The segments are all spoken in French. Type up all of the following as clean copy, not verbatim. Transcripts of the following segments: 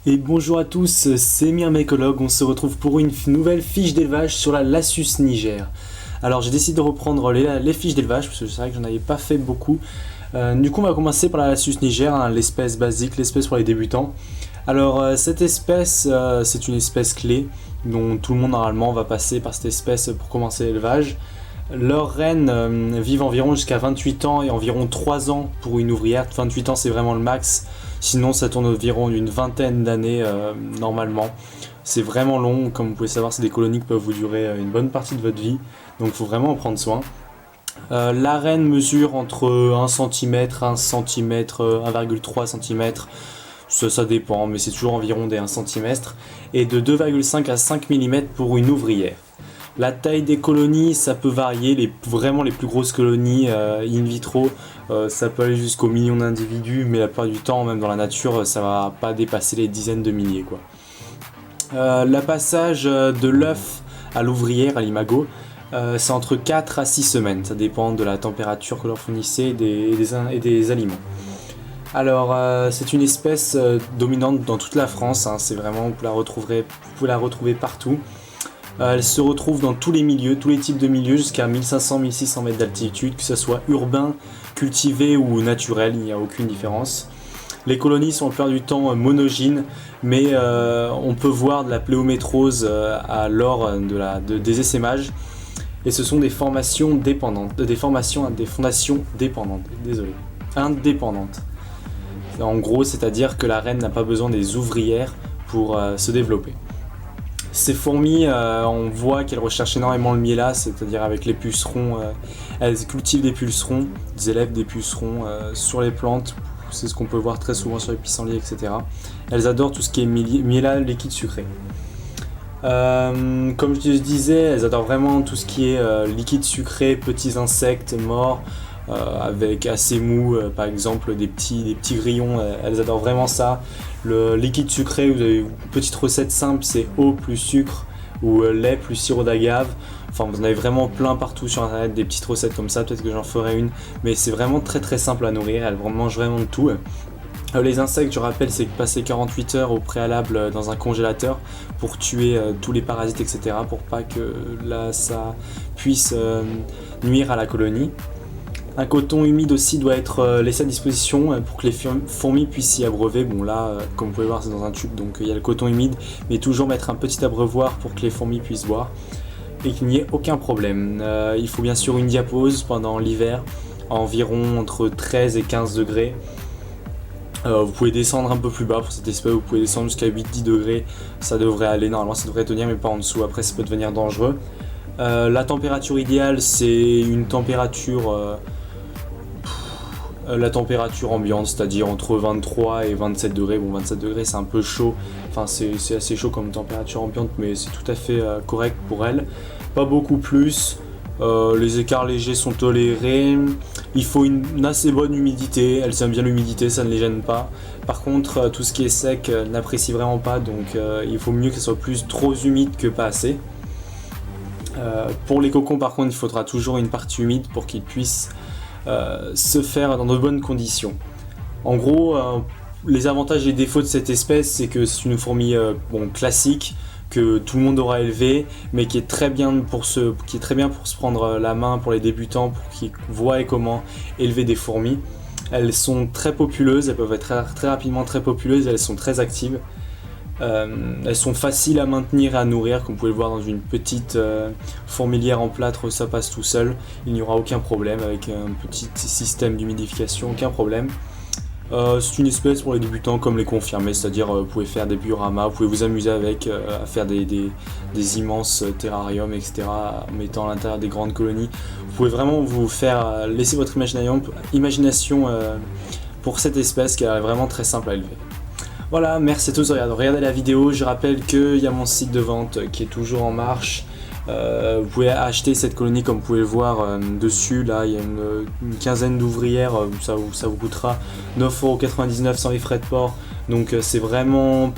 Et bonjour à tous, c'est Myrmécologue, on se retrouve pour une nouvelle fiche d'élevage sur la Lassus niger. Alors j'ai décidé de reprendre les fiches d'élevage, parce que c'est vrai que j'en avais pas fait beaucoup. Du coup on va commencer par la Lassus niger, l'espèce basique, l'espèce pour les débutants. Alors cette espèce, c'est une espèce clé, dont tout le monde normalement va passer par cette espèce pour commencer l'élevage. Leurs reines vivent environ jusqu'à 28 ans et environ 3 ans pour une ouvrière. 28 ans c'est vraiment le max, sinon ça tourne environ une vingtaine d'années normalement. C'est vraiment long, comme vous pouvez savoir c'est des colonies qui peuvent vous durer une bonne partie de votre vie, donc il faut vraiment en prendre soin. La reine mesure entre 1 cm, 1 cm, 1,3 cm, ça dépend mais c'est toujours environ des 1 cm, et de 2,5 à 5 mm pour une ouvrière. La taille des colonies, ça peut varier, vraiment les plus grosses colonies in vitro, ça peut aller jusqu'aux millions d'individus, mais la plupart du temps, même dans la nature, ça va pas dépasser les dizaines de milliers, quoi. Le passage de l'œuf à l'ouvrière, à l'imago, c'est entre 4 à 6 semaines, ça dépend de la température que leur fournissez et des aliments. Alors, c'est une espèce dominante dans toute la France, c'est vraiment, vous pouvez la retrouver partout. Elle se retrouve dans tous les milieux, tous les types de milieux, jusqu'à 1500-1600 mètres d'altitude, que ce soit urbain, cultivé ou naturel, il n'y a aucune différence. Les colonies sont la plupart du temps monogynes, mais on peut voir de la pléométrose lors des essaimages, et ce sont des fondations indépendantes. En gros, c'est-à-dire que la reine n'a pas besoin des ouvrières pour se développer. Ces fourmis, on voit qu'elles recherchent énormément le miella, c'est-à-dire avec les pucerons, elles cultivent des pucerons, des élèves des pucerons sur les plantes, c'est ce qu'on peut voir très souvent sur les pissenlits, etc. Elles adorent tout ce qui est miella liquide sucré. Comme je disais, elles adorent vraiment tout ce qui est liquide sucré, petits insectes morts, avec assez mou, par exemple des petits grillons, elles adorent vraiment ça. Le liquide sucré, vous avez une petite recette simple, c'est eau plus sucre ou lait plus sirop d'agave. Enfin, vous en avez vraiment plein partout sur internet, des petites recettes comme ça, peut-être que j'en ferai une, mais c'est vraiment très très simple à nourrir, elles mangent vraiment de tout. Les insectes, je rappelle, c'est passer 48 heures au préalable dans un congélateur pour tuer tous les parasites, etc., pour pas que ça puisse nuire à la colonie. Un coton humide aussi doit être laissé à disposition pour que les fourmis puissent s'y abreuver. Bon là, comme vous pouvez voir, c'est dans un tube, donc il y a le coton humide, mais toujours mettre un petit abreuvoir pour que les fourmis puissent boire et qu'il n'y ait aucun problème. Il faut bien sûr une diapause pendant l'hiver, environ entre 13 et 15 degrés. Vous pouvez descendre un peu plus bas pour cette espèce, vous pouvez descendre jusqu'à 8-10 degrés, ça devrait aller, normalement ça devrait tenir, mais pas en dessous, après ça peut devenir dangereux. La température idéale, c'est une température... la température ambiante, c'est-à-dire entre 23 et 27 degrés. Bon, 27 degrés c'est un peu chaud, enfin c'est assez chaud comme température ambiante, mais c'est tout à fait correct pour elle. Pas beaucoup plus, les écarts légers sont tolérés. Il faut une assez bonne humidité, elles aiment bien l'humidité, ça ne les gêne pas. Par contre, tout ce qui est sec n'apprécie vraiment pas, donc il faut mieux que ce soit plus trop humide que pas assez. Pour les cocons par contre, il faudra toujours une partie humide pour qu'ils puissent se faire dans de bonnes conditions. En gros, les avantages et défauts de cette espèce, c'est que c'est une fourmi classique que tout le monde aura élevé, mais qui est très bien pour se prendre la main pour les débutants, pour qu'ils voient comment élever des fourmis. Elles sont très populeuses, elles peuvent être très rapidement très populeuses, elles sont très actives. Elles sont faciles à maintenir et à nourrir, comme vous pouvez le voir dans une petite fourmilière en plâtre, ça passe tout seul, il n'y aura aucun problème avec un petit système d'humidification, aucun problème. C'est une espèce pour les débutants comme les confirmés, c'est-à-dire vous pouvez faire des dioramas, vous pouvez vous amuser avec, à faire des immenses terrariums, etc., en mettant à l'intérieur des grandes colonies. Vous pouvez vraiment vous faire laisser votre imagination pour cette espèce qui est vraiment très simple à élever. Voilà, merci à tous de regarder la vidéo. Je rappelle qu'il y a mon site de vente qui est toujours en marche. Vous pouvez acheter cette colonie comme vous pouvez le voir dessus. Là, il y a une quinzaine d'ouvrières. Ça vous coûtera 9,99€ sans les frais de port. Donc c'est vraiment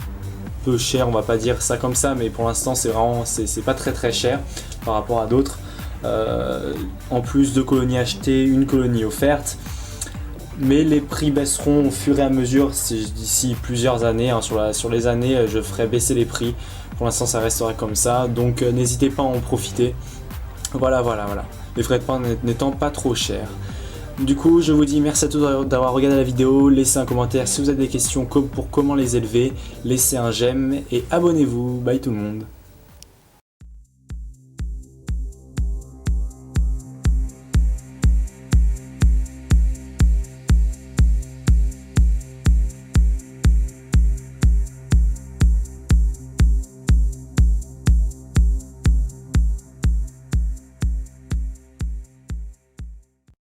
peu cher, on va pas dire ça comme ça, mais pour l'instant c'est pas très très cher par rapport à d'autres. En plus de colonies achetées, une colonie offerte. Mais les prix baisseront au fur et à mesure d'ici plusieurs années. Hein. Sur les années, je ferai baisser les prix. Pour l'instant, ça restera comme ça. Donc n'hésitez pas à en profiter. Voilà. Les frais de port n'étant pas trop chers. Du coup, je vous dis merci à tous d'avoir regardé la vidéo. Laissez un commentaire si vous avez des questions pour comment les élever. Laissez un j'aime et abonnez-vous. Bye tout le monde.